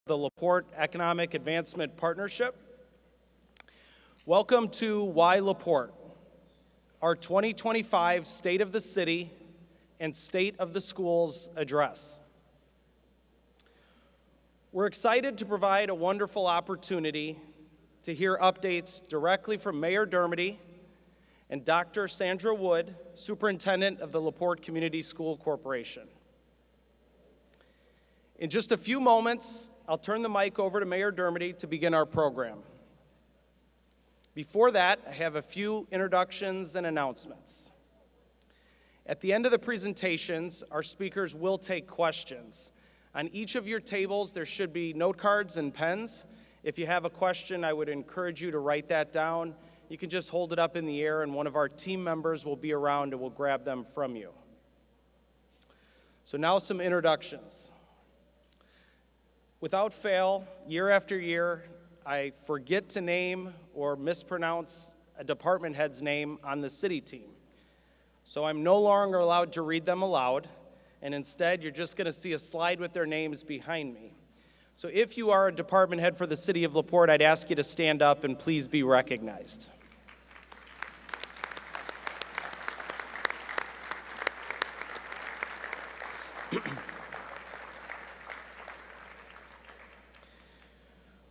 the LaPorte Economic Advancement Partnership. Welcome to Why LaPorte, our 2025 State of the City and State of the Schools address. We're excited to provide a wonderful opportunity to hear updates directly from Mayor Dermody and Dr. Sandra Wood, Superintendent of the LaPorte Community School Corporation. In just a few moments, I'll turn the mic over to Mayor Dermody to begin our program. Before that, I have a few introductions and announcements. At the end of the presentations, our speakers will take questions. On each of your tables, there should be note cards and pens. If you have a question, I would encourage you to write that down. You can just hold it up in the air, and one of our team members will be around and will grab them from you. So now some introductions. Without fail, year after year, I forget to name or mispronounce a department head's name on the city team. So I'm no longer allowed to read them aloud, and instead you're just going to see a slide with their names behind me. So if you are a department head for the city of LaPorte, I'd ask you to stand up and please be recognized.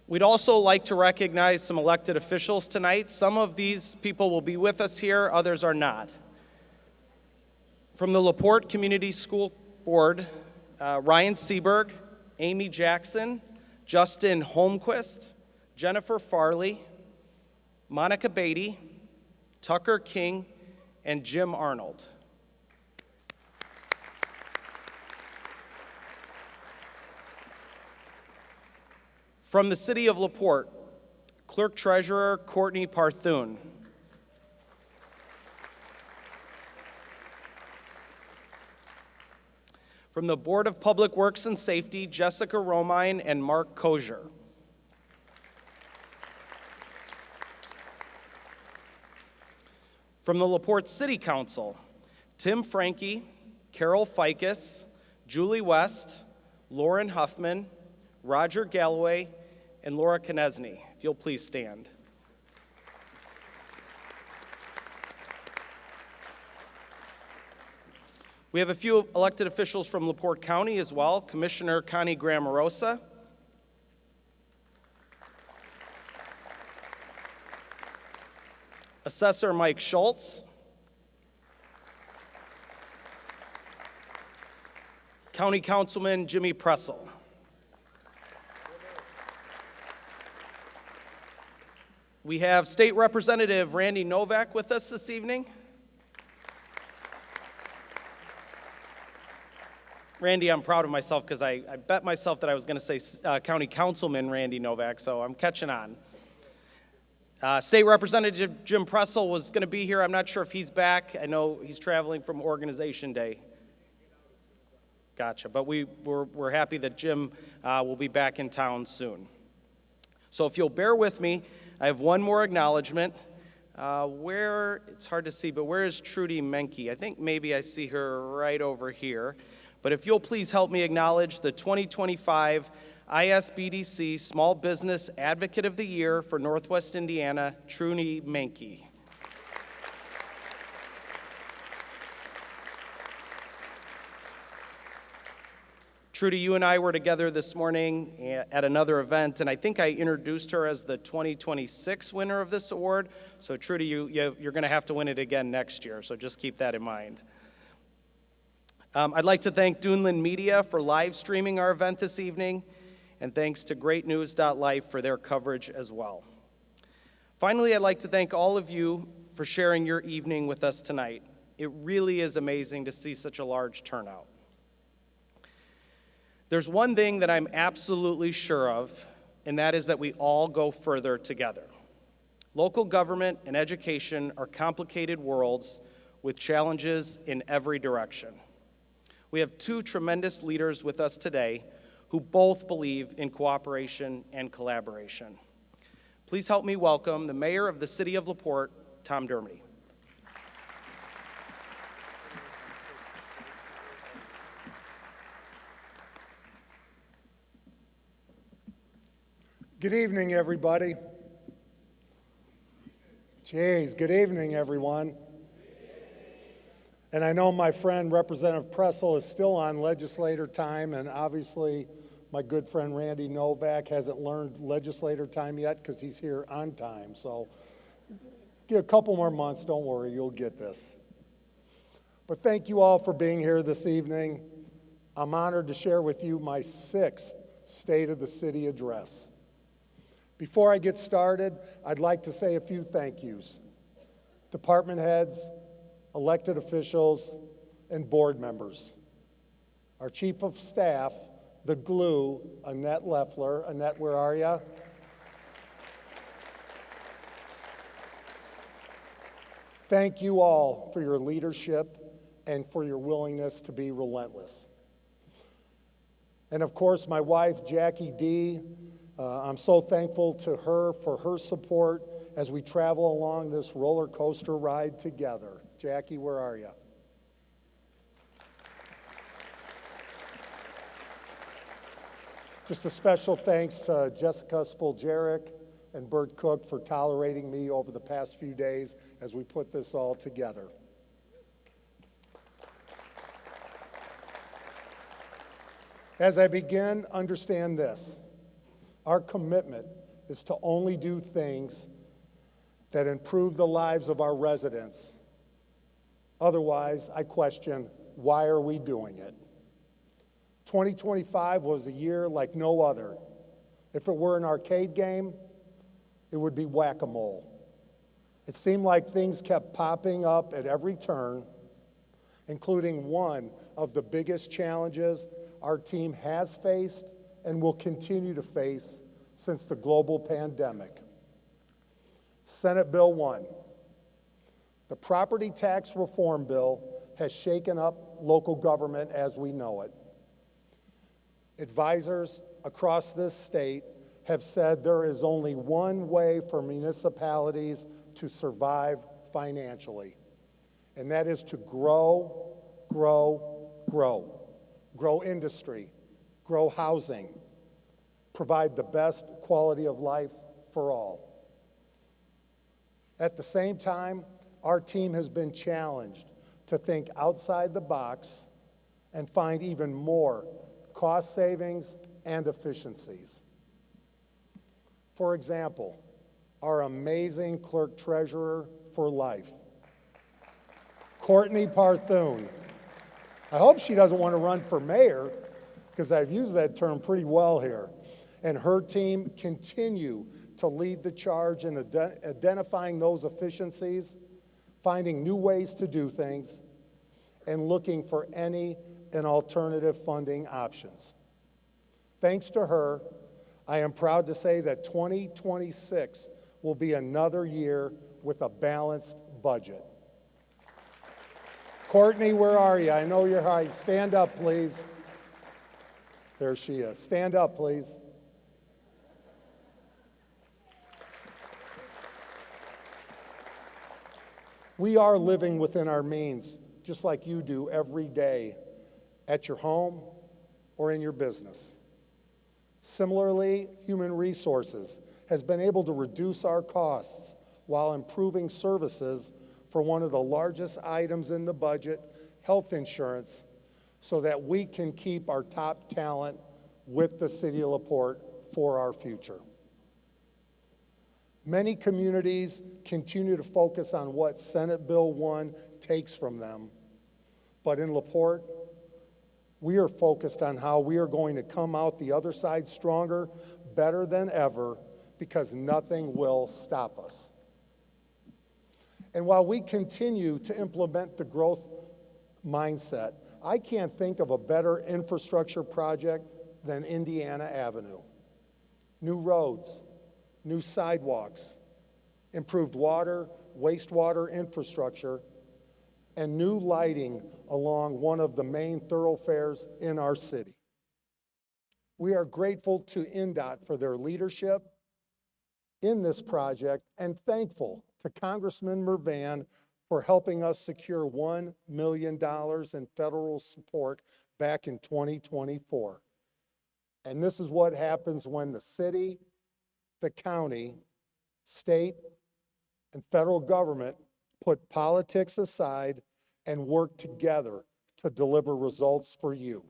We'd also like to recognize some elected officials tonight. Some of these people will be with us here, others are not. From the LaPorte Community School Board, Ryan Seberg, Amy Jackson, Justin Holmquist, Jennifer Farley, Monica Beatty, Tucker King, and Jim Arnold. From the city of LaPorte, Clerk Treasurer Courtney Parthun. From the Board of Public Works and Safety, Jessica Romine and Mark Kozier. From the LaPorte City Council, Tim Franke, Carol Ficus, Julie West, Lauren Huffman, Roger Galloway, and Laura Knesny. If you'll please stand. We have a few elected officials from LaPorte County as well. Commissioner Connie Grammarosa, Assessor Mike Schultz, County Councilman Jimmy Pressel. We have State Representative Randy Novak with us this evening. Randy, I'm proud of myself because I bet myself that I was going to say County Councilman Randy Novak, so I'm catching on. State Representative Jim Pressel was going to be here. I'm not sure if he's back. I know he's traveling from Organization Day. Gotcha, but we're happy that Jim will be back in town soon. So if you'll bear with me, I have one more acknowledgement. It's hard to see, but where is Trudy Menke? I think maybe I see her right over here. But if you'll please help me acknowledge the 2025 ISBDC Small Business Advocate of the Year for Northwest Indiana, Trudy Menke. Trudy, you and I were together this morning at another event, and I think I introduced her as the 2026 winner of this award. So Trudy, you're going to have to win it again next year, so just keep that in mind. I'd like to thank Duneland Media for live streaming our event this evening, and thanks to greatnews.life for their coverage as well. Finally, I'd like to thank all of you for sharing your evening with us tonight. It really is amazing to see such a large turnout. There's one thing that I'm absolutely sure of, and that is that we all go further together. Local government and education are complicated worlds with challenges in every direction. We have two tremendous leaders with us today who both believe in cooperation and collaboration. Please help me welcome the Mayor of the City of LaPorte, Tom Dermody. Good evening, everybody. Jeez, good evening, everyone. And I know my friend Representative Pressel is still on legislator time, and obviously my good friend Randy Novak hasn't learned legislator time yet because he's here on time. So give a couple more months, don't worry, you'll get this. But thank you all for being here this evening. I'm honored to share with you my 6th State of the City address. Before I get started, I'd like to say a few thank yous. Department heads, elected officials, and board members. Our Chief of Staff, the glue, Annette Leffler. Annette, where are you? Thank you all for your leadership and for your willingness to be relentless. And of course, my wife, Jackie D. I'm so thankful to her for her support as we travel along this roller coaster ride together. Jackie, where are you? Just a special thanks to Jessica Spoljaric and Bert Cook for tolerating me over the past few days as we put this all together. As I begin, understand this. Our commitment is to only do things that improve the lives of our residents. Otherwise, I question, why are we doing it? 2025 was a year like no other. If it were an arcade game, it would be whack-a-mole. It seemed like things kept popping up at every turn, including one of the biggest challenges our team has faced and will continue to face since the global pandemic. Senate Bill 1. The property tax reform bill has shaken up local government as we know it. Advisors across this state have said there is only one way for municipalities to survive financially, and that is to grow, grow, grow. Grow industry, grow housing, provide the best quality of life for all. At the same time, our team has been challenged to think outside the box and find even more cost savings and efficiencies. For example, our amazing clerk treasurer for life, Courtney Parthune. I hope she doesn't want to run for mayor, because I've used that term pretty well here. And her team continue to lead the charge in identifying those efficiencies, finding new ways to do things, and looking for any and alternative funding options. Thanks to her, I am proud to say that 2026 will be another year with a balanced budget. Courtney, where are you? I know you're high. Stand up, please. There she is. Stand up, please. We are living within our means, just like you do every day, at your home or in your business. Similarly, human resources has been able to reduce our costs while improving services for one of the largest items in the budget, health insurance, so that we can keep our top talent with the City of LaPorte for our future. Many communities continue to focus on what Senate Bill 1 takes from them, but in LaPorte, we are focused on how we are going to come out the other side stronger, better than ever, because nothing will stop us. And while we continue to implement the growth mindset, I can't think of a better infrastructure project than Indiana Avenue. New roads, new sidewalks, improved water, wastewater infrastructure, and new lighting along one of the main thoroughfares in our city. We are grateful to INDOT for their leadership in this project and thankful to Congressman Mervan for helping us secure $1 million in federal support back in 2024. And this is what happens when the city the county, state, and federal government put politics aside and work together to deliver results for you.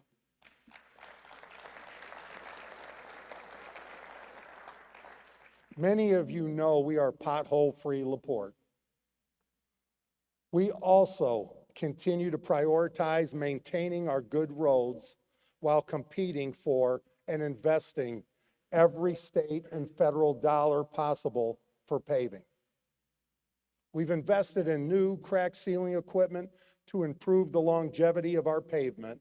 Many of you know we are pothole-free LaPorte. We also continue to prioritize maintaining our good roads while competing for and investing every state and federal dollar possible for paving. We've invested in new crack sealing equipment to improve the longevity of our pavement.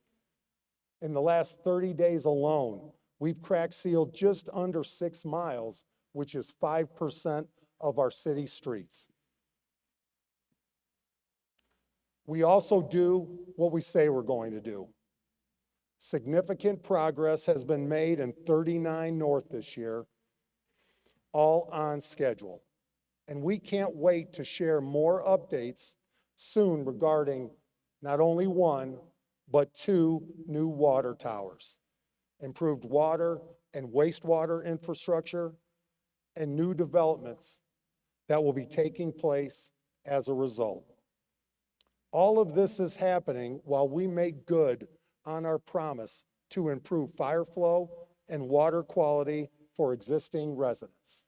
In the last 30 days alone, we've crack sealed just under 6 miles, which is 5% of our city streets. We also do what we say we're going to do. Significant progress has been made in 39 North this year, all on schedule. And we can't wait to share more updates soon regarding not only 1, but 2 new water towers, improved water and wastewater infrastructure, and new developments that will be taking place as a result. All of this is happening while we make good on our promise to improve fire flow and water quality for existing residents.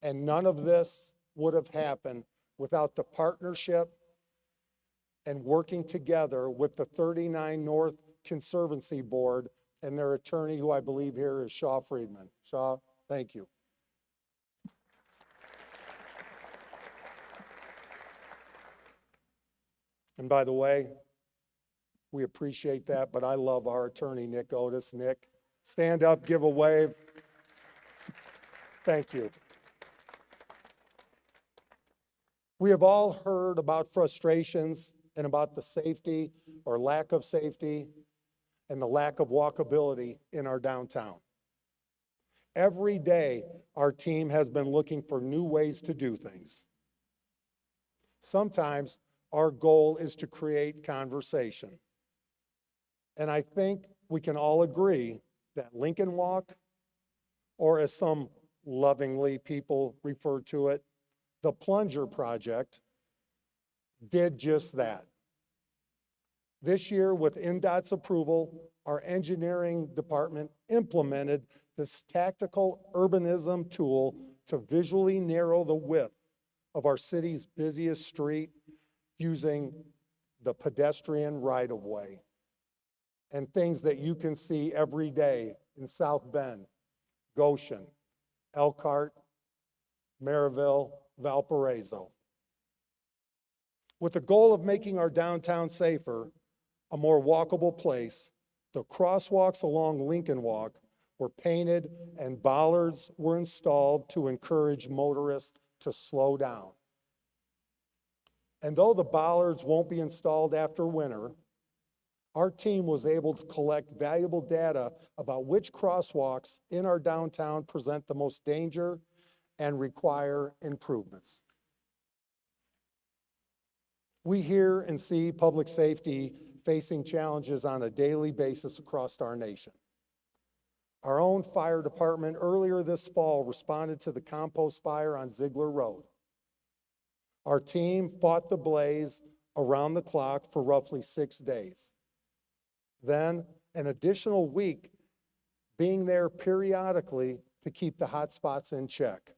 And none of this would have happened without the partnership and working together with the 39 North Conservancy Board and their attorney, who I believe here is Shaw Friedman. Shaw, thank you. And by the way, we appreciate that, but I love our attorney, Nick Otis. Nick, stand up, give a wave. Thank you. We have all heard about frustrations and about the safety or lack of safety and the lack of walkability in our downtown. Every day, our team has been looking for new ways to do things. Sometimes our goal is to create conversation. And I think we can all agree that Lincoln Walk, or as some lovingly people refer to it, the Plunger Project, did just that. This year, with NDOT's approval, our engineering department implemented this tactical urbanism tool to visually narrow the width of our city's busiest street using the pedestrian right-of-way and things that you can see every day in South Bend, Goshen, Elkhart, Maryville, Valparaiso. With the goal of making our downtown safer, a more walkable place, the crosswalks along Lincoln Walk were painted and bollards were installed to encourage motorists to slow down. And though the bollards won't be installed after winter, our team was able to collect valuable data about which crosswalks in our downtown present the most danger and require improvements. We hear and see public safety facing challenges on a daily basis across our nation. Our own fire department earlier this fall responded to the compost fire on Ziegler Road. Our team fought the blaze around the clock for roughly 6 days. Then an additional week being there periodically to keep the hot spots in check,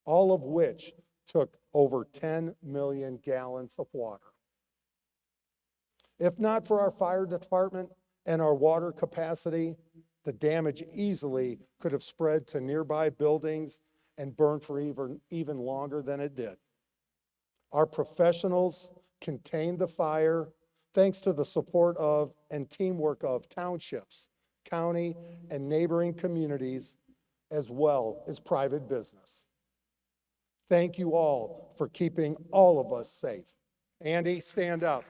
all of which took over 10 million gallons of water. If not for our fire department and our water capacity, the damage easily could have spread to nearby buildings and burned for even longer than it did. Our professionals contained the fire thanks to the support of and teamwork of townships, county, and neighboring communities, as well as private business. Thank you all for keeping all of us safe. Andy, stand up.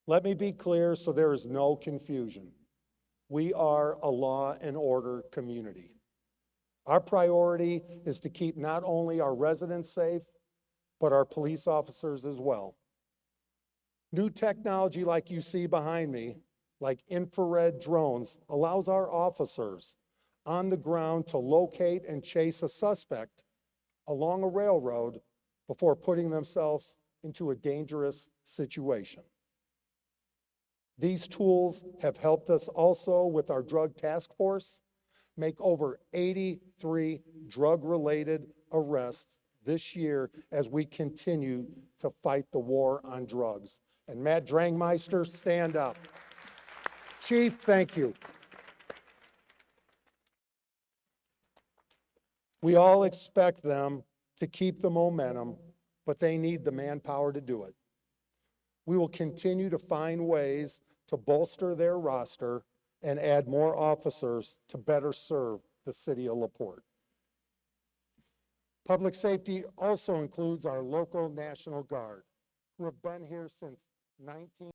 Let me be clear so there is no confusion. We are a law and order community. Our priority is to keep not only our residents safe, but our police officers as well. New technology like you see behind me, like infrared drones, allows our officers on the ground to locate and chase a suspect along a railroad before putting themselves into a dangerous situation. These tools have helped us also with our drug task force make over 83 drug-related arrests this year as we continue to fight the war on drugs. And Matt Drangmeister, stand up. Chief, thank you. We all expect them to keep the momentum, but they need the manpower to do it. We will continue to find ways to bolster their roster and add more officers to better serve the city of LaPorte. Public safety also includes our local National Guard, who have been here since 19.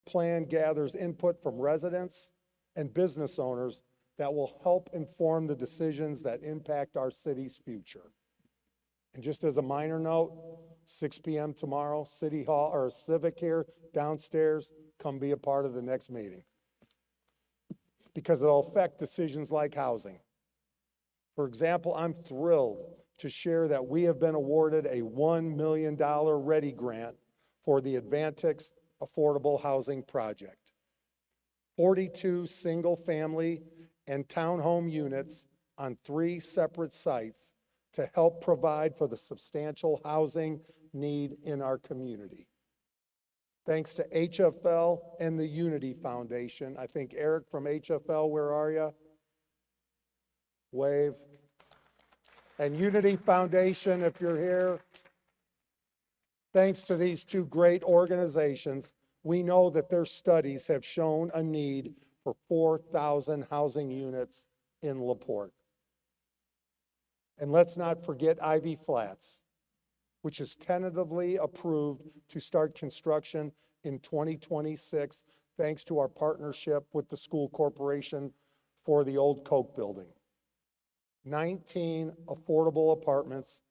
Plan gathers input from residents and business owners that will help inform the decisions that impact our city's future. And just as a minor note, 6 p.m. tomorrow, City Hall or Civic here downstairs, come be a part of the next meeting. Because it'll affect decisions like housing. For example, I'm thrilled to share that we have been awarded a $1 million READY grant for the Advantix Affordable Housing Project. 42 single-family and townhome units on 3 separate sites to help provide for the substantial housing need in our community. Thanks to HFL and the Unity Foundation. I think Eric from HFL, where are you? Wave. And Unity Foundation, if you're here. Thanks to these 2 great organizations, we know that their studies have shown a need for 4,000 housing units in LaPorte. And let's not forget Ivy Flats, which is tentatively approved to start construction in 2026, thanks to our partnership with the school corporation for the old Coke building. 19 affordable apartments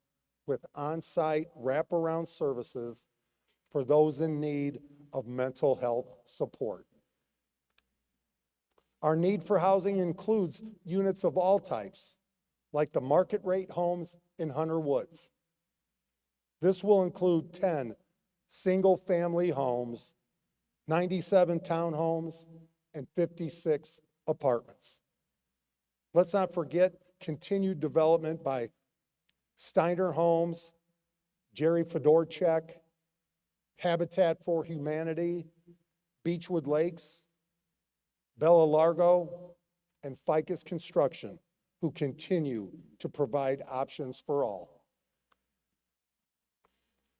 with on-site wraparound services for those in need of mental health support. Our need for housing includes units of all types, like the market rate homes in Hunter Woods. This will include 10 single-family homes, 97 townhomes, and 56 apartments. Let's not forget continued development by Steiner Homes, Jerry Fedorchak, Habitat for Humanity, Beechwood Lakes, Bella Largo, and Ficus Construction, who continue to provide options for all.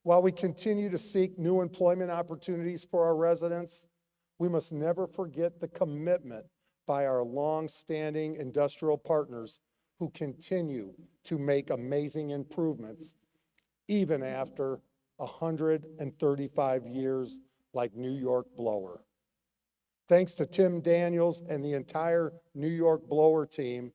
While we continue to seek new employment opportunities for our residents, we must never forget the commitment by our long-standing industrial partners who continue to make amazing improvements even after 135 years, like New York Blower. Thanks to Tim Daniels and the entire New York Blower team,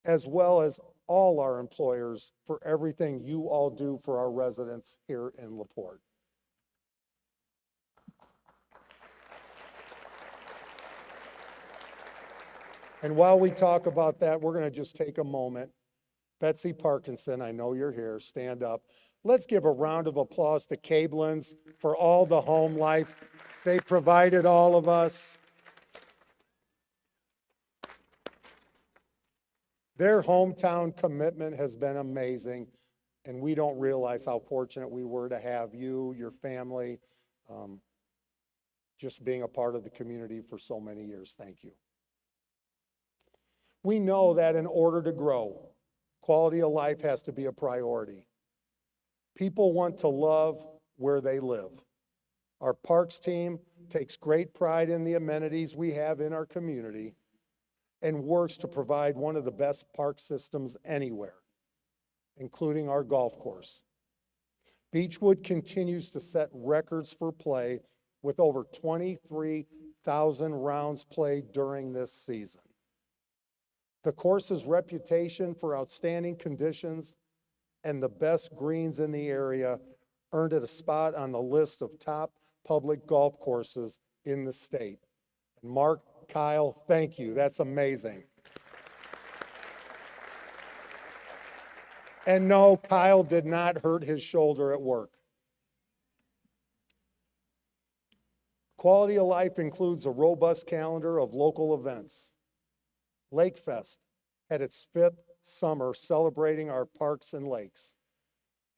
as well as all our employers, for everything you all do for our residents here in LaPorte. And while we talk about that, we're going to just take a moment. Betsy Parkinson, I know you're here, stand up. Let's give a round of applause to Cablin's for all the home life they provided all of us. Their hometown commitment has been amazing, and we don't realize how fortunate we were to have you, your family, just being a part of the community for so many years. Thank you. We know that in order to grow, quality of life has to be a priority. People want to love where they live. Our parks team takes great pride in the amenities we have in our community and works to provide one of the best park systems anywhere, including our golf course. Beechwood continues to set records for play with over 23,000 rounds played during this season. The course's reputation for outstanding conditions and the best greens in the area earned it a spot on the list of top public golf courses in the state. And Mark, Kyle, thank you. That's amazing. And no, Kyle did not hurt his shoulder at work. Quality of life includes a robust calendar of local events. Lake Fest had its 5th summer celebrating our parks and lakes.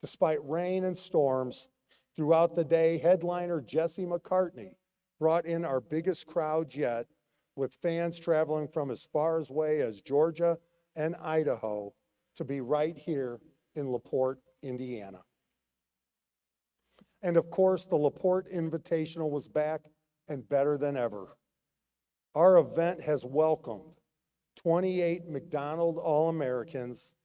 Despite rain and storms, throughout the day, headliner Jesse McCartney brought in our biggest crowd yet, with fans traveling from as far away as Georgia and Idaho to be right here in LaPorte, Indiana. And of course, the LaPorte Invitational was back and better than ever. Our event has welcomed 28 McDonald All-Americans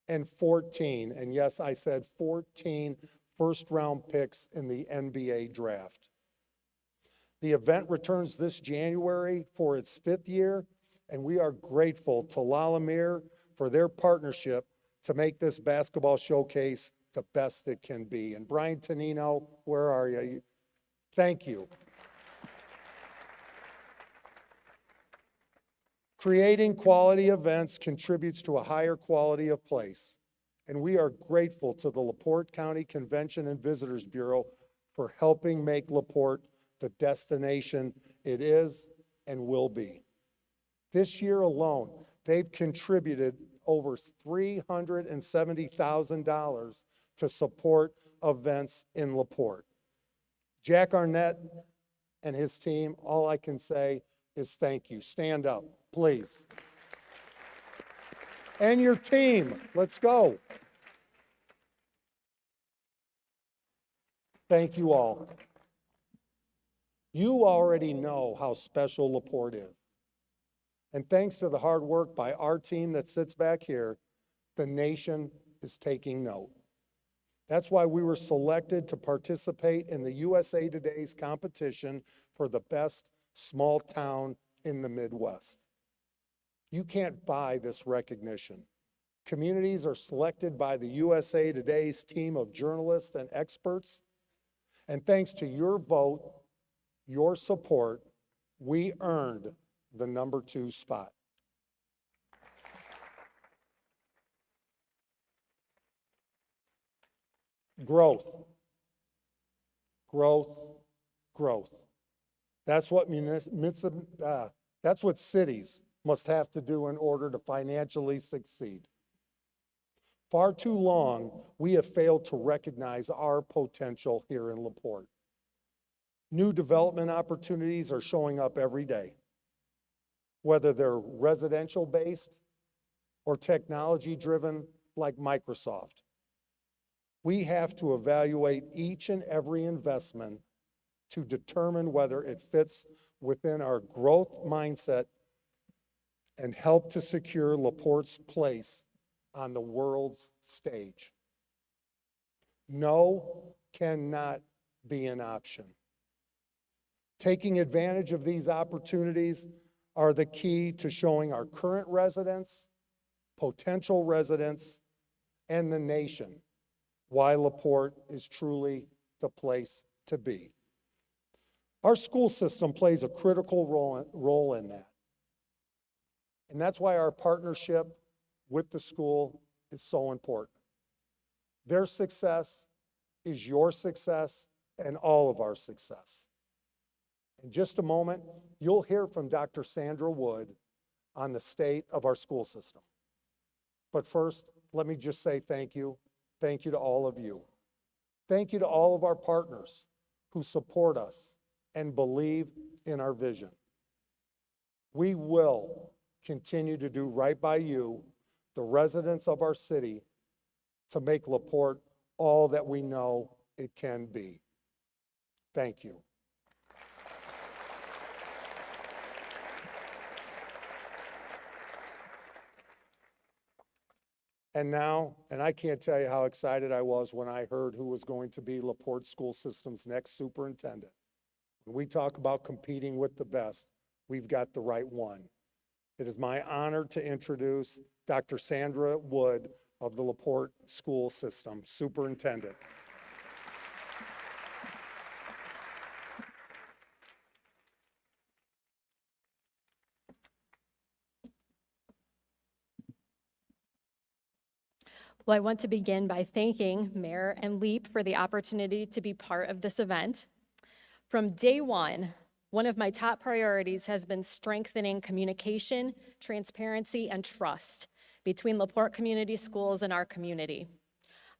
and 14, and yes, I said 14 first-round picks in the NBA draft. The event returns this January for its 5th year, and we are grateful to Lalamere for their partnership to make this basketball showcase the best it can be. And Brian Tonino, where are you? Thank you. Creating quality events contributes to a higher quality of place, and we are grateful to the LaPorte County Convention and Visitors Bureau for helping make LaPorte the destination it is and will be. This year alone, they've contributed over $370,000 to support events in LaPorte. Jack Arnett and his team, all I can say is thank you. Stand up, please. And your team, let's go. Thank you all. You already know how special LaPorte is. And thanks to the hard work by our team that sits back here, the nation is taking note. That's why we were selected to participate in the USA Today's competition for the best small town in the Midwest. You can't buy this recognition. Communities are selected by the USA Today's team of journalists and experts, and thanks to your vote, your support, we earned the number 2 spot. Growth, growth, growth. That's what cities must have to do in order to financially succeed. Far too long, we have failed to recognize our potential here in LaPorte. New development opportunities are showing up every day, whether they're residential-based or technology-driven like Microsoft. We have to evaluate each and every investment to determine whether it fits within our growth mindset and help to secure LaPorte's place on the world's stage. No cannot be an option. Taking advantage of these opportunities are the key to showing our current residents, potential residents, and the nation why LaPorte is truly the place to be. Our school system plays a critical role in that. And that's why our partnership with the school is so important. Their success is your success and all of our success. In just a moment, you'll hear from Dr. Sandra Wood on the state of our school system. But first, let me just say thank you. Thank you to all of you. Thank you to all of our partners who support us and believe in our vision. We will continue to do right by you, the residents of our city, to make LaPorte all that we know it can be. Thank you. And now, and I can't tell you how excited I was when I heard who was going to be LaPorte School System's next superintendent. When we talk about competing with the best, we've got the right one. It is my honor to introduce Dr. Sandra Wood of the LaPorte School System, Superintendent. Well, I want to begin by thanking Mayor and LEAP for the opportunity to be part of this event. From day one of my top priorities has been strengthening communication, transparency, and trust between LaPorte Community Schools and our community.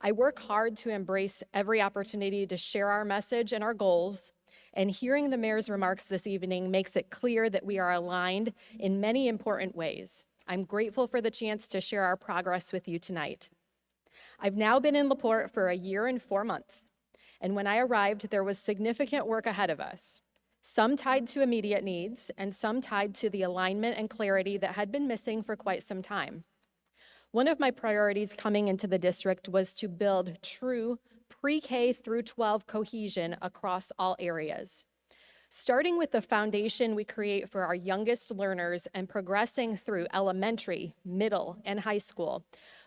I work hard to embrace every opportunity to share our message and our goals, and hearing the mayor's remarks this evening makes it clear that we are aligned in many important ways. I'm grateful for the chance to share our progress with you tonight. I've now been in LaPorte for 1 year and 4 months, and when I arrived, there was significant work ahead of us, some tied to immediate needs and some tied to the alignment and clarity that had been missing for quite some time. One of my priorities coming into the district was to build true pre-K through 12 cohesion across all areas. Starting with the foundation we create for our youngest learners and progressing through elementary, middle, and high school,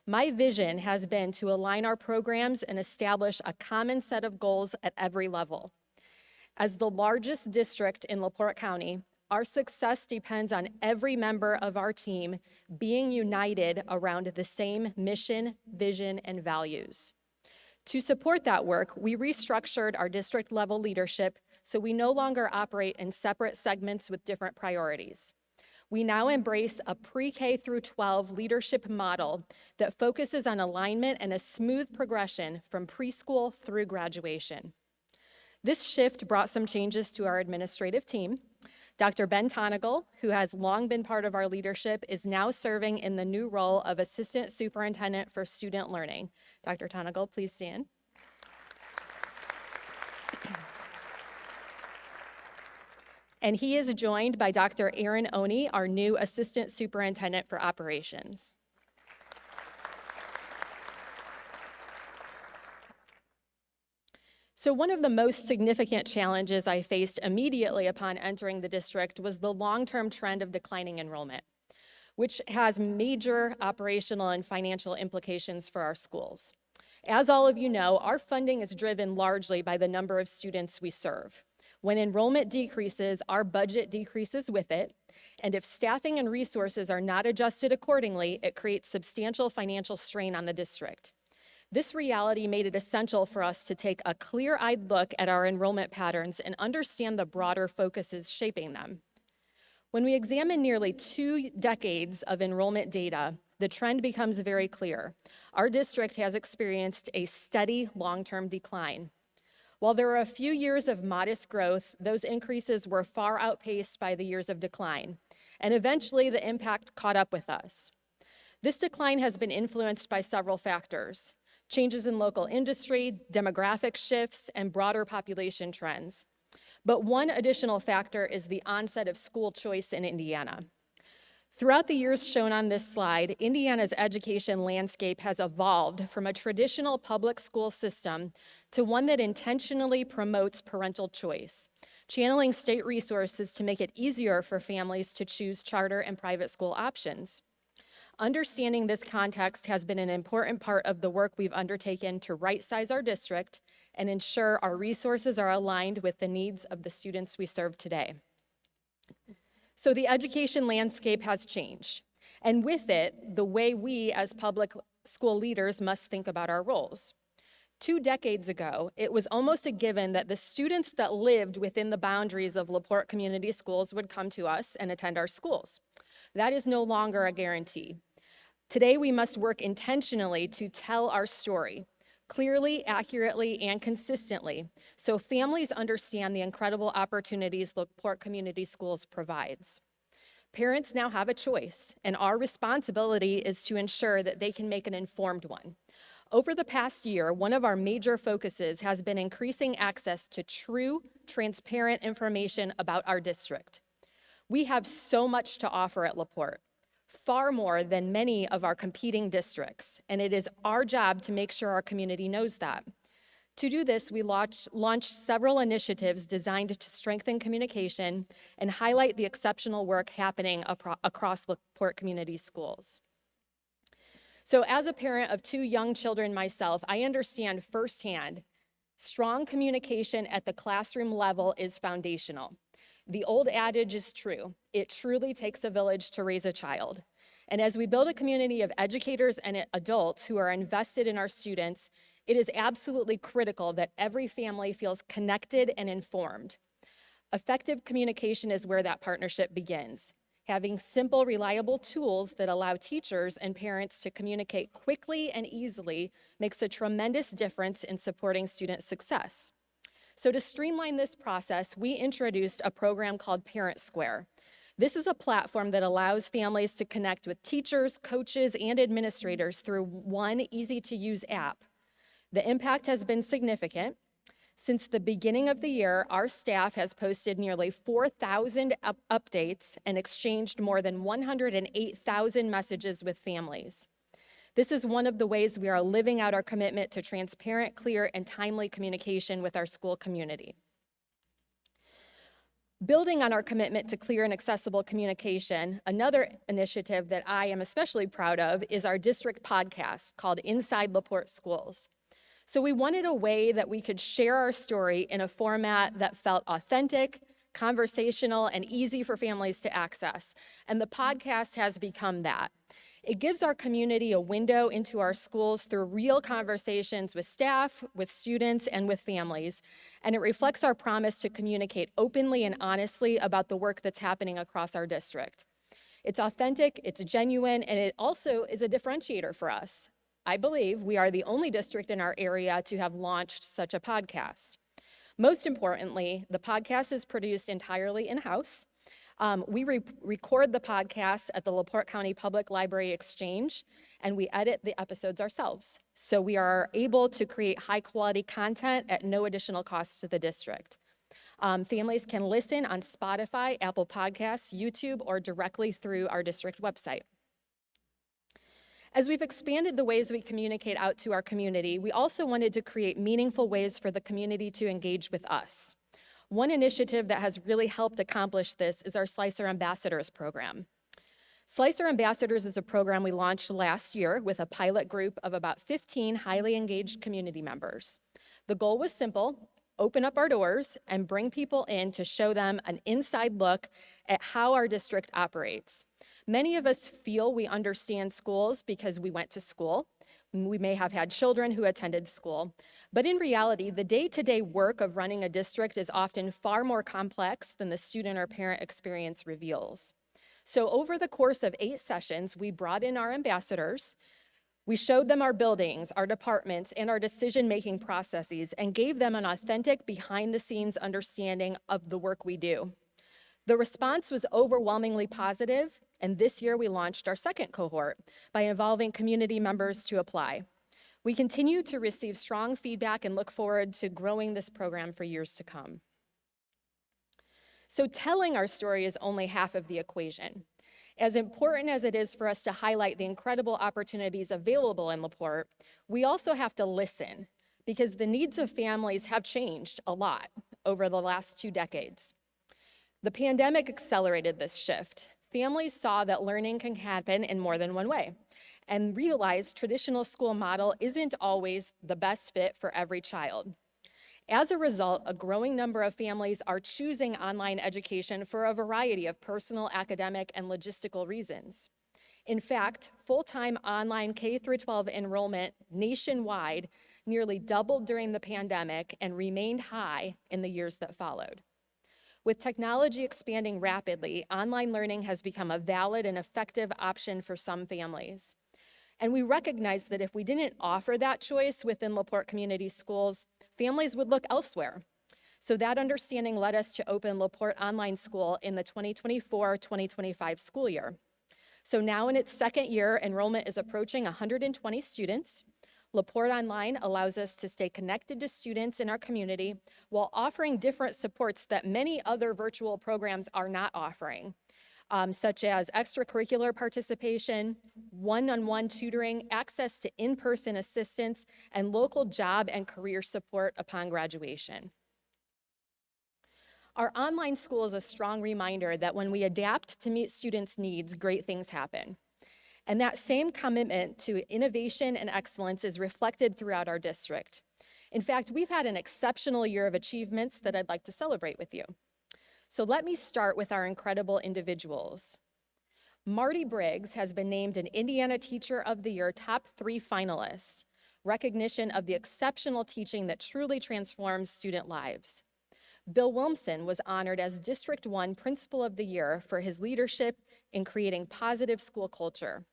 my vision has been to align our programs and establish a common set of goals at every level. As the largest district in LaPorte County, our success depends on every member of our team being united around the same mission, vision, and values. To support that work, we restructured our district-level leadership so we no longer operate in separate segments with different priorities. We now embrace a pre-K through 12 leadership model that focuses on alignment and a smooth progression from preschool through graduation. This shift brought some changes to our administrative team. Dr. Ben Tonigal, who has long been part of our leadership, is now serving in the new role of Assistant Superintendent for Student Learning. Dr. Tonigal, please stand. And he is joined by Dr. Aaron Oney, our new Assistant Superintendent for Operations. So one of the most significant challenges I faced immediately upon entering the district was the long-term trend of declining enrollment. which has major operational and financial implications for our schools. As all of you know, our funding is driven largely by the number of students we serve. When enrollment decreases, our budget decreases with it, and if staffing and resources are not adjusted accordingly, it creates substantial financial strain on the district. This reality made it essential for us to take a clear-eyed look at our enrollment patterns and understand the broader focuses shaping them. When we examine nearly 2 decades of enrollment data, the trend becomes very clear. Our district has experienced a steady long-term decline. While there are a few years of modest growth, those increases were far outpaced by the years of decline, and eventually the impact caught up with us. This decline has been influenced by several factors: changes in local industry, demographic shifts, and broader population trends. But one additional factor is the onset of school choice in Indiana. Throughout the years shown on this slide, Indiana's education landscape has evolved from a traditional public school system to one that intentionally promotes parental choice, channeling state resources to make it easier for families to choose charter and private school options. Understanding this context has been an important part of the work we've undertaken to right-size our district and ensure our resources are aligned with the needs of the students we serve today. So the education landscape has changed, and with it, the way we as public school leaders must think about our roles. 2 decades ago, it was almost a given that the students that lived within the boundaries of LaPorte Community Schools would come to us and attend our schools. That is no longer a guarantee. Today, we must work intentionally to tell our story, clearly, accurately, and consistently, so families understand the incredible opportunities LaPorte Community Schools provides. Parents now have a choice, and our responsibility is to ensure that they can make an informed one. Over the past year, one of our major focuses has been increasing access to true, transparent information about our district. We have so much to offer at LaPorte, far more than many of our competing districts, and it is our job to make sure our community knows that. To do this, we launched several initiatives designed to strengthen communication and highlight the exceptional work happening across LaPorte Community Schools. So as a parent of 2 young children myself, I understand firsthand, strong communication at the classroom level is foundational. The old adage is true. It truly takes a village to raise a child. And as we build a community of educators and adults who are invested in our students, it is absolutely critical that every family feels connected and informed. Effective communication is where that partnership begins. Having simple, reliable tools that allow teachers and parents to communicate quickly and easily makes a tremendous difference in supporting student success. So to streamline this process, we introduced a program called Parent Square. This is a platform that allows families to connect with teachers, coaches, and administrators through one easy-to-use app. The impact has been significant. Since the beginning of the year, our staff has posted nearly 4,000 updates and exchanged more than 108,000 messages with families. This is one of the ways we are living out our commitment to transparent, clear, and timely communication with our school community. Building on our commitment to clear and accessible communication, another initiative that I am especially proud of is our district podcast called Inside LaPorte Schools. So we wanted a way that we could share our story in a format that felt authentic, conversational, and easy for families to access. And the podcast has become that. It gives our community a window into our schools through real conversations with staff, with students, and with families. And it reflects our promise to communicate openly and honestly about the work that's happening across our district. It's authentic, it's genuine, and it also is a differentiator for us. I believe we are the only district in our area to have launched such a podcast. Most importantly, the podcast is produced entirely in-house. We record the podcast at the LaPorte County Public Library Exchange, and we edit the episodes ourselves. So we are able to create high-quality content at no additional cost to the district. Families can listen on Spotify, Apple Podcasts, YouTube, or directly through our district website. As we've expanded the ways we communicate out to our community, we also wanted to create meaningful ways for the community to engage with us. One initiative that has really helped accomplish this is our Slicer Ambassadors program. Slicer Ambassadors is a program we launched last year with a pilot group of about 15 highly engaged community members. The goal was simple: open up our doors and bring people in to show them an inside look at how our district operates. Many of us feel we understand schools because we went to school. We may have had children who attended school, but in reality, the day-to-day work of running a district is often far more complex than the student or parent experience reveals. So over the course of 8 sessions, we brought in our ambassadors. We showed them our buildings, our departments, and our decision-making processes, and gave them an authentic behind-the-scenes understanding of the work we do. The response was overwhelmingly positive, and this year we launched our second cohort by involving community members to apply. We continue to receive strong feedback and look forward to growing this program for years to come. So telling our story is only half of the equation. As important as it is for us to highlight the incredible opportunities available in LaPorte, we also have to listen, because the needs of families have changed a lot over the last 2 decades. The pandemic accelerated this shift. Families saw that learning can happen in more than one way and realized traditional school model isn't always the best fit for every child. As a result, a growing number of families are choosing online education for a variety of personal, academic, and logistical reasons. In fact, full-time online K-12 enrollment nationwide nearly doubled during the pandemic and remained high in the years that followed. With technology expanding rapidly, online learning has become a valid and effective option for some families. And we recognize that if we didn't offer that choice within LaPorte Community Schools, families would look elsewhere. So that understanding led us to open LaPorte Online School in the 2024-2025 school year. So now in its second year, enrollment is approaching 120 students. LaPorte Online allows us to stay connected to students in our community while offering different supports that many other virtual programs are not offering, such as extracurricular participation, one-on-one tutoring, access to in-person assistance, and local job and career support upon graduation. Our online school is a strong reminder that when we adapt to meet students' needs, great things happen. And that same commitment to innovation and excellence is reflected throughout our district. In fact, we've had an exceptional year of achievements that I'd like to celebrate with you. So let me start with our incredible individuals. Marty Briggs has been named an Indiana Teacher of the Year Top 3 finalist, recognition of the exceptional teaching that truly transforms student lives. Bill Wilmson was honored as District 1 Principal of the Year for his leadership in creating positive school culture.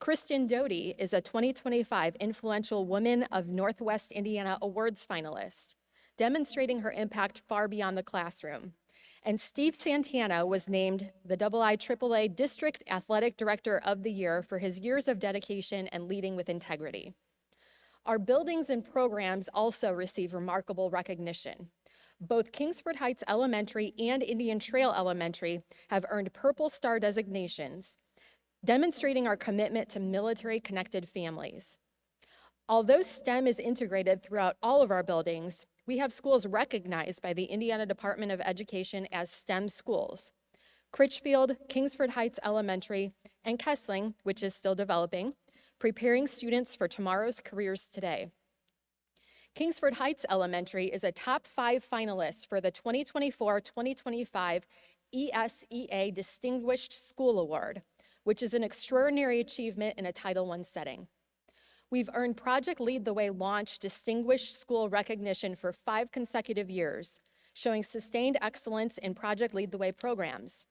Kristen Doty is a 2025 Influential Woman of Northwest Indiana Awards finalist, demonstrating her impact far beyond the classroom. And Steve Santana was named the IIAAA District Athletic Director of the Year for his years of dedication and leading with integrity. Our buildings and programs also receive remarkable recognition. Both Kingsford Heights Elementary and Indian Trail Elementary have earned Purple Star designations, demonstrating our commitment to military-connected families. Although STEM is integrated throughout all of our buildings, we have schools recognized by the Indiana Department of Education as STEM schools. Critchfield, Kingsford Heights Elementary, and Kessling, which is still developing, preparing students for tomorrow's careers today. Kingsford Heights Elementary is a top 5 finalist for the 2024-2025 ESEA Distinguished School Award, which is an extraordinary achievement in a Title I setting. We've earned Project Lead the Way Launch Distinguished School recognition for 5 consecutive years, showing sustained excellence in Project Lead the Way programs.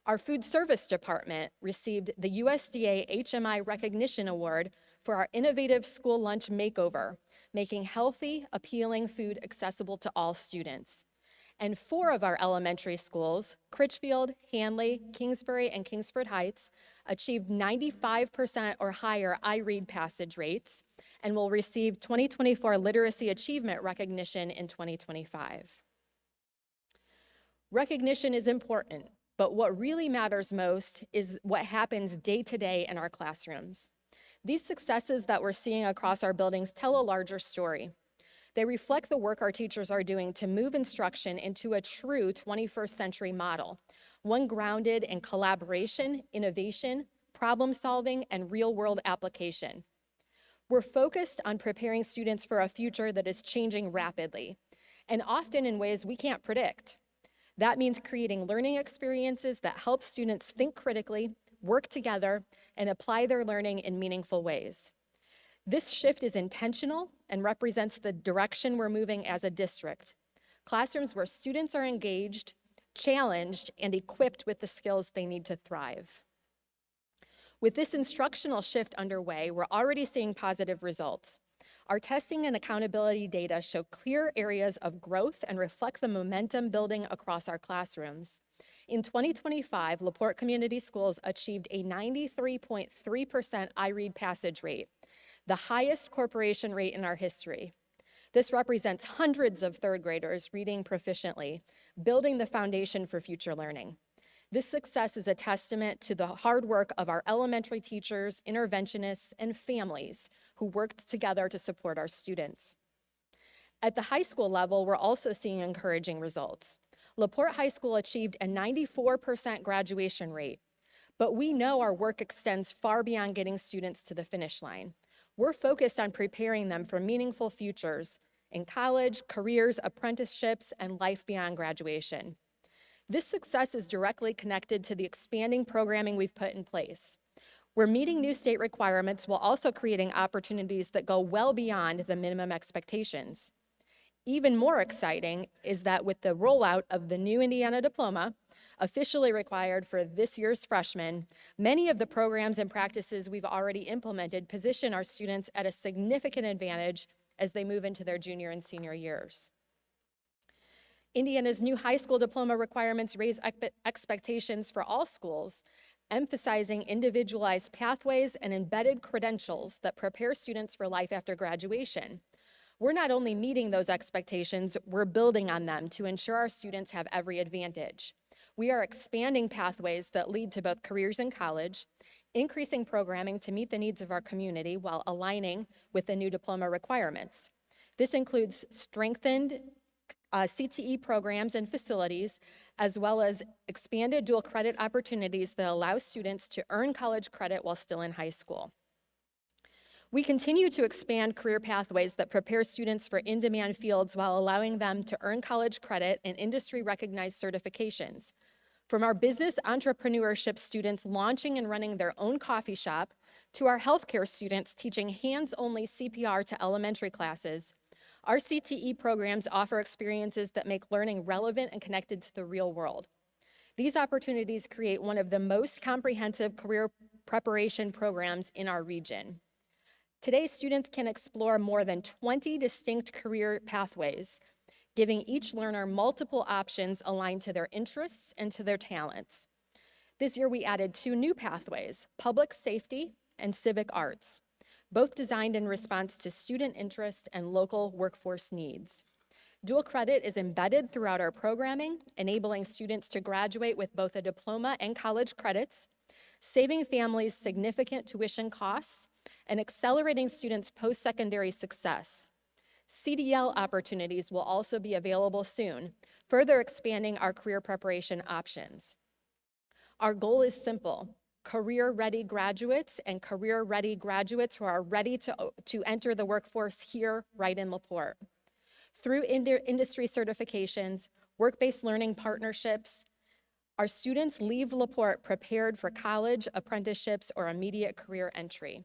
Our food service department received the USDA HMI Recognition Award for our innovative school lunch makeover, making healthy, appealing food accessible to all students. And 4 of our elementary schools, Critchfield, Hanley, Kingsbury, and Kingsford Heights, achieved 95% or higher iRead passage rates and will receive 2024 Literacy Achievement recognition in 2025. Recognition is important, but what really matters most is what happens day to day in our classrooms. These successes that we're seeing across our buildings tell a larger story. They reflect the work our teachers are doing to move instruction into a true 21st century model, one grounded in collaboration, innovation, problem solving, and real-world application. We're focused on preparing students for a future that is changing rapidly, and often in ways we can't predict. That means creating learning experiences that help students think critically, work together, and apply their learning in meaningful ways. This shift is intentional and represents the direction we're moving as a district. Classrooms where students are engaged, challenged, and equipped with the skills they need to thrive. With this instructional shift underway, we're already seeing positive results. Our testing and accountability data show clear areas of growth and reflect the momentum building across our classrooms. In 2025, LaPorte Community Schools achieved a 93.3% iRead passage rate, the highest corporation rate in our history. This represents hundreds of third graders reading proficiently, building the foundation for future learning. This success is a testament to the hard work of our elementary teachers, interventionists, and families who worked together to support our students. At the high school level, we're also seeing encouraging results. LaPorte High School achieved a 94% graduation rate, but we know our work extends far beyond getting students to the finish line. We're focused on preparing them for meaningful futures in college, careers, apprenticeships, and life beyond graduation. This success is directly connected to the expanding programming we've put in place. We're meeting new state requirements while also creating opportunities that go well beyond the minimum expectations. Even more exciting is that with the rollout of the new Indiana diploma, officially required for this year's freshmen, many of the programs and practices we've already implemented position our students at a significant advantage as they move into their junior and senior years. Indiana's new high school diploma requirements raise expectations for all schools, emphasizing individualized pathways and embedded credentials that prepare students for life after graduation. We're not only meeting those expectations, we're building on them to ensure our students have every advantage. We are expanding pathways that lead to both careers and college, increasing programming to meet the needs of our community while aligning with the new diploma requirements. This includes strengthened CTE programs and facilities, as well as expanded dual credit opportunities that allow students to earn college credit while still in high school. We continue to expand career pathways that prepare students for in-demand fields while allowing them to earn college credit and industry-recognized certifications. From our business entrepreneurship students launching and running their own coffee shop, to our healthcare students teaching hands-only CPR to elementary classes, our CTE programs offer experiences that make learning relevant and connected to the real world. These opportunities create one of the most comprehensive career preparation programs in our region. Today, students can explore more than 20 distinct career pathways, giving each learner multiple options aligned to their interests and to their talents. This year, we added 2 new pathways, public safety and civic arts, both designed in response to student interest and local workforce needs. Dual credit is embedded throughout our programming, enabling students to graduate with both a diploma and college credits, saving families significant tuition costs, and accelerating students' post-secondary success. CDL opportunities will also be available soon, further expanding our career preparation options. Our goal is simple: career-ready graduates and career-ready graduates who are ready to enter the workforce here, right in LaPorte. Through industry certifications, work-based learning partnerships, our students leave LaPorte prepared for college, apprenticeships, or immediate career entry.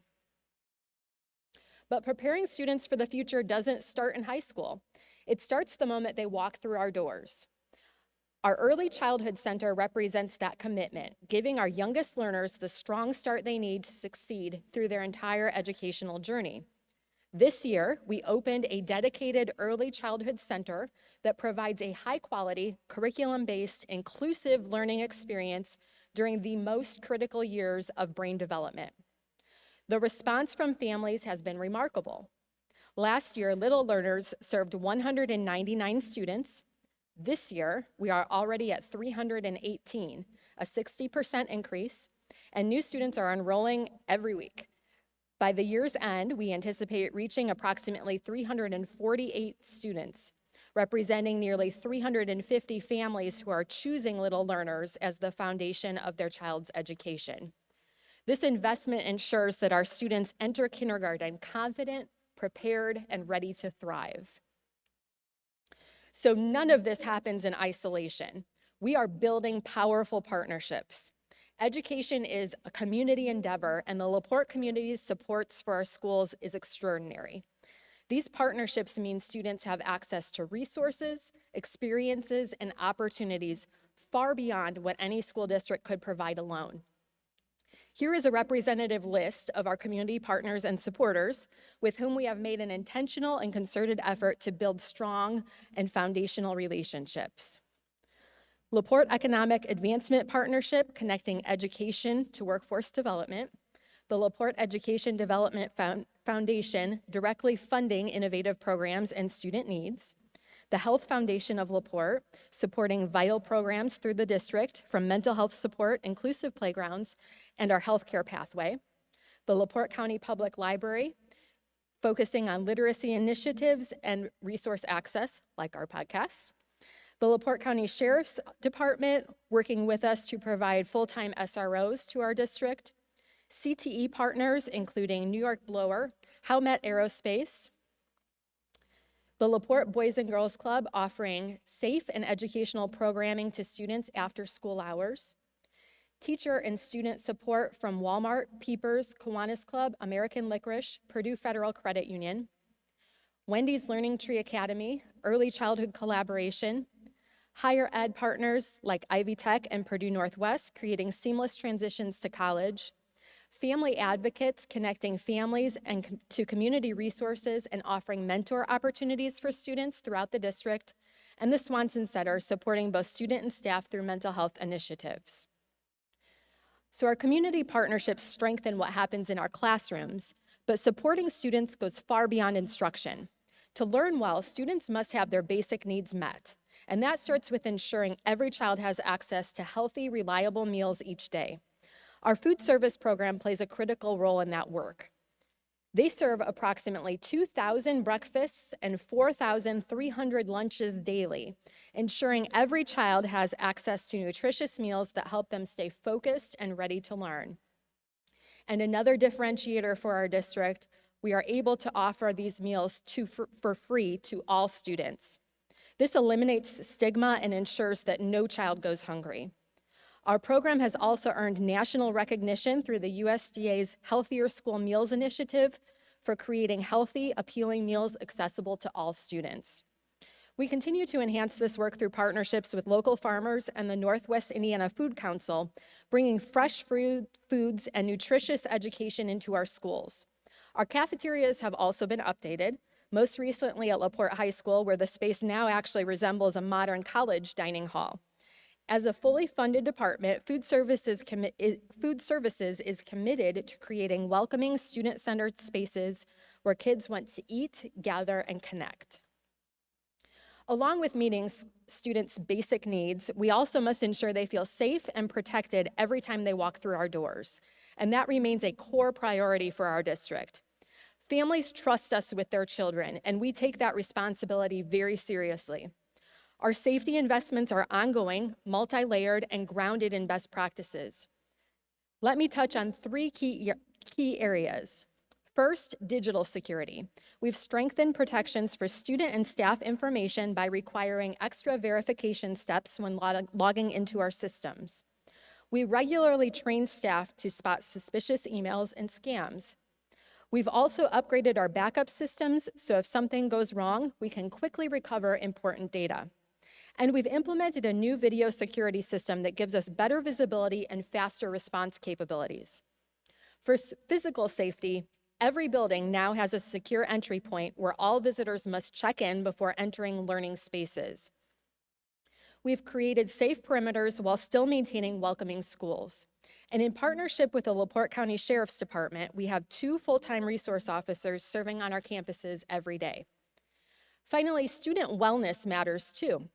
But preparing students for the future doesn't start in high school. It starts the moment they walk through our doors. Our Early Childhood Center represents that commitment, giving our youngest learners the strong start they need to succeed through their entire educational journey. This year, we opened a dedicated Early Childhood Center that provides a high-quality, curriculum-based, inclusive learning experience during the most critical years of brain development. The response from families has been remarkable. Last year, Little Learners served 199 students. This year, we are already at 318, a 60% increase, and new students are enrolling every week. By the year's end, we anticipate reaching approximately 348 students, representing nearly 350 families who are choosing Little Learners as the foundation of their child's education. This investment ensures that our students enter kindergarten confident, prepared, and ready to thrive. So none of this happens in isolation. We are building powerful partnerships. Education is a community endeavor, and the LaPorte community's supports for our schools is extraordinary. These partnerships mean students have access to resources, experiences, and opportunities far beyond what any school district could provide alone. Here is a representative list of our community partners and supporters with whom we have made an intentional and concerted effort to build strong and foundational relationships. LaPorte Economic Advancement Partnership, connecting education to workforce development. The LaPorte Education Development Foundation, directly funding innovative programs and student needs. The Health Foundation of LaPorte, supporting vital programs through the district, from mental health support, inclusive playgrounds, and our healthcare pathway. The LaPorte County Public Library, focusing on literacy initiatives and resource access, like our podcast. The LaPorte County Sheriff's Department, working with us to provide full-time SROs to our district. CTE partners, including New York Blower, Howmet Aerospace. The LaPorte Boys and Girls Club, offering safe and educational programming to students after school hours. Teacher and student support from Walmart, Peepers, Kiwanis Club, American Licorice, Purdue Federal Credit Union. Wendy's Learning Tree Academy, early childhood collaboration. Higher ed partners like Ivy Tech and Purdue Northwest, creating seamless transitions to college. Family advocates, connecting families and to community resources and offering mentor opportunities for students throughout the district. And the Swanson Center, supporting both student and staff through mental health initiatives. So our community partnerships strengthen what happens in our classrooms, but supporting students goes far beyond instruction. To learn well, students must have their basic needs met. And that starts with ensuring every child has access to healthy, reliable meals each day. Our food service program plays a critical role in that work. They serve approximately 2,000 breakfasts and 4,300 lunches daily, ensuring every child has access to nutritious meals that help them stay focused and ready to learn. And another differentiator for our district, we are able to offer these meals for free to all students. This eliminates stigma and ensures that no child goes hungry. Our program has also earned national recognition through the USDA's Healthier School Meals Initiative for creating healthy, appealing meals accessible to all students. We continue to enhance this work through partnerships with local farmers and the Northwest Indiana Food Council, bringing fresh foods and nutritious education into our schools. Our cafeterias have also been updated, most recently at LaPorte High School, where the space now actually resembles a modern college dining hall. As a fully funded department, food services is committed to creating welcoming, student-centered spaces where kids want to eat, gather, and connect. Along with meeting students' basic needs, we also must ensure they feel safe and protected every time they walk through our doors. And that remains a core priority for our district. Families trust us with their children, and we take that responsibility very seriously. Our safety investments are ongoing, multi-layered, and grounded in best practices. Let me touch on three key areas. First, digital security. We've strengthened protections for student and staff information by requiring extra verification steps when logging into our systems. We regularly train staff to spot suspicious emails and scams. We've also upgraded our backup systems, so if something goes wrong, we can quickly recover important data. And we've implemented a new video security system that gives us better visibility and faster response capabilities. For physical safety, every building now has a secure entry point where all visitors must check in before entering learning spaces. We've created safe perimeters while still maintaining welcoming schools. And in partnership with the LaPorte County Sheriff's Department, we have 2 full-time resource officers serving on our campuses every day. Finally, student wellness matters too.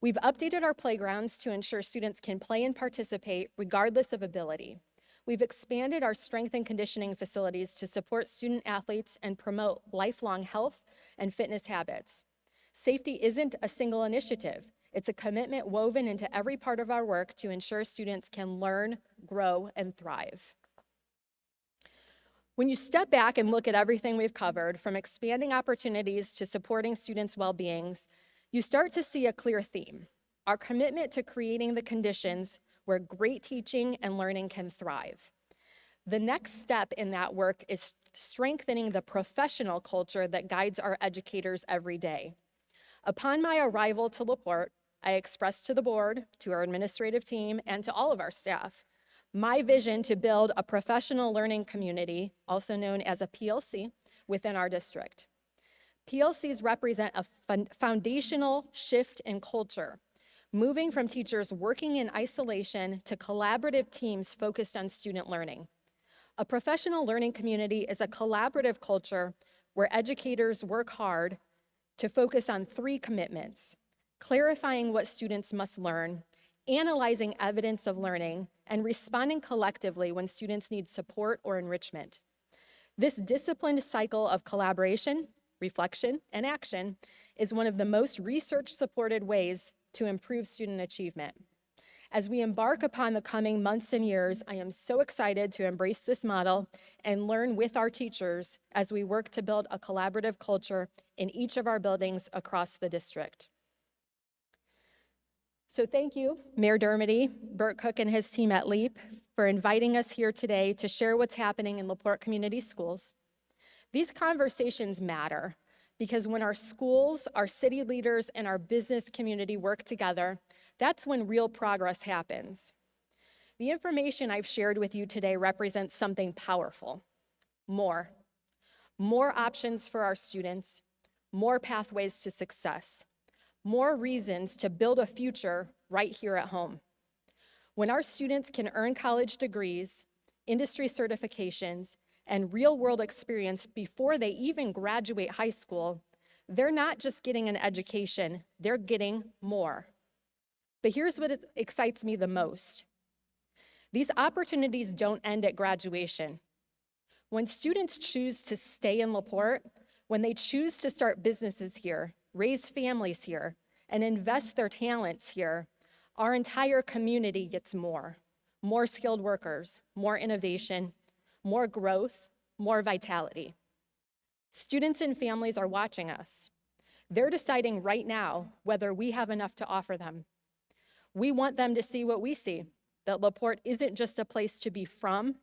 We've updated our playgrounds to ensure students can play and participate regardless of ability. We've expanded our strength and conditioning facilities to support student athletes and promote lifelong health and fitness habits. Safety isn't a single initiative. It's a commitment woven into every part of our work to ensure students can learn, grow, and thrive. When you step back and look at everything we've covered, from expanding opportunities to supporting students' well-beings, you start to see a clear theme: our commitment to creating the conditions where great teaching and learning can thrive. The next step in that work is strengthening the professional culture that guides our educators every day. Upon my arrival to LaPorte, I expressed to the board, to our administrative team, and to all of our staff my vision to build a professional learning community, also known as a PLC, within our district. PLCs represent a foundational shift in culture, moving from teachers working in isolation to collaborative teams focused on student learning. A professional learning community is a collaborative culture where educators work hard to focus on 3 commitments: clarifying what students must learn, analyzing evidence of learning, and responding collectively when students need support or enrichment. This disciplined cycle of collaboration, reflection, and action is one of the most research-supported ways to improve student achievement. As we embark upon the coming months and years, I am so excited to embrace this model and learn with our teachers as we work to build a collaborative culture in each of our buildings across the district. So thank you, Mayor Dermody, Burt Cook, and his team at LEAP for inviting us here today to share what's happening in LaPorte Community Schools. These conversations matter because when our schools, our city leaders, and our business community work together, that's when real progress happens. The information I've shared with you today represents something powerful: more options for our students, more pathways to success, more reasons to build a future right here at home. When our students can earn college degrees, industry certifications, and real-world experience before they even graduate high school, they're not just getting an education, they're getting more. But here's what excites me the most. These opportunities don't end at graduation. When students choose to stay in LaPorte, when they choose to start businesses here, raise families here, and invest their talents here, our entire community gets more skilled workers, more innovation, more growth, more vitality. Students and families are watching us. They're deciding right now whether we have enough to offer them. We want them to see what we see, that LaPorte isn't just a place to be from,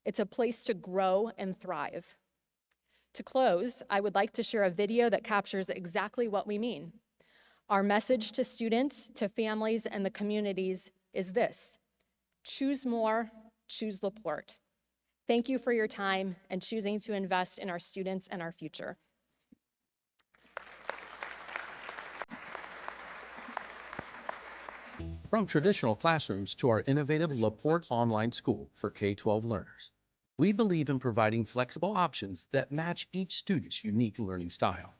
it's a place to grow and thrive. To close, I would like to share a video that captures exactly what we mean. Our message to students, to families, and the communities is this: choose more, choose LaPorte. Thank you for your time and choosing to invest in our students and our future. From traditional classrooms to our innovative LaPorte online school for K-12 learners, we believe in providing flexible options that match each student's unique learning style.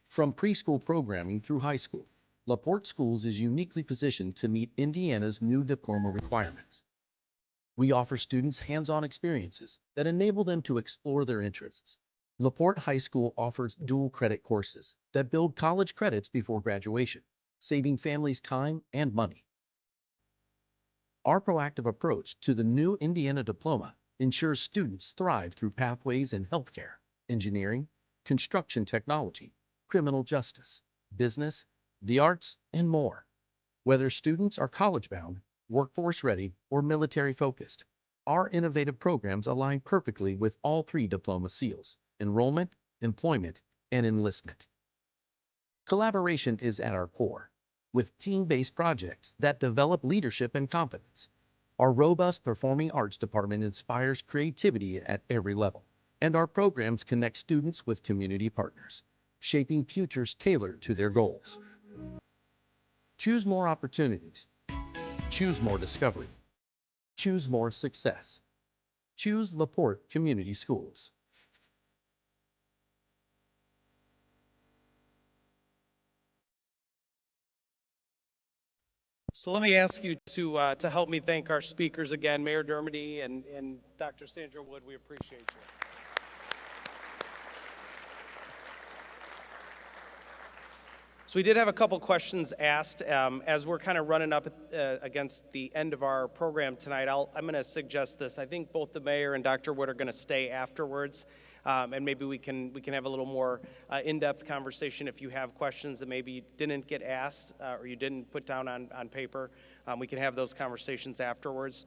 From preschool programming through high school, LaPorte Schools is uniquely positioned to meet Indiana's new diploma requirements. We offer students hands-on experiences that enable them to explore their interests. LaPorte High School offers dual credit courses that build college credits before graduation, saving families time and money. Our proactive approach to the new Indiana diploma ensures students thrive through pathways in healthcare, engineering, construction technology, criminal justice, business, the arts, and more. Whether students are college-bound, workforce-ready, or military-focused, our innovative programs align perfectly with all 3 diploma seals: enrollment, employment, and enlistment. Collaboration is at our core, with team-based projects that develop leadership and confidence. Our robust performing arts department inspires creativity at every level, and our programs connect students with community partners, shaping futures tailored to their goals. Choose more opportunities. Choose more discovery. Choose more success. Choose LaPorte Community Schools. So let me ask you to help me thank our speakers again, Mayor Dermody and Dr. Sandra Wood. We appreciate you. So we did have a couple questions asked. As we're kind of running up against the end of our program tonight, I'm going to suggest this. I think both the mayor and Dr. Wood are going to stay afterwards, and maybe we can have a little more in-depth conversation if you have questions that maybe didn't get asked or you didn't put down on paper. We can have those conversations afterwards.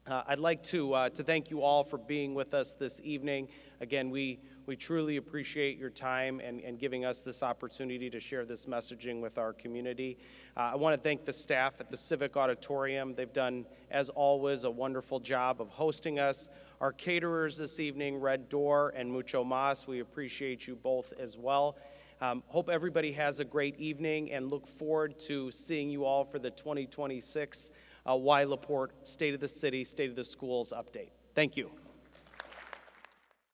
I'd like to thank you all for being with us this evening. Again, we truly appreciate your time and giving us this opportunity to share this messaging with our community. I want to thank the staff at the Civic Auditorium. They've done, as always, a wonderful job of hosting us. Our caterers this evening, Red Door and Mucho Mas, we appreciate you both as well. Hope everybody has a great evening and look forward to seeing you all for the 2026 Y LaPorte State of the City, State of the Schools update. Thank you.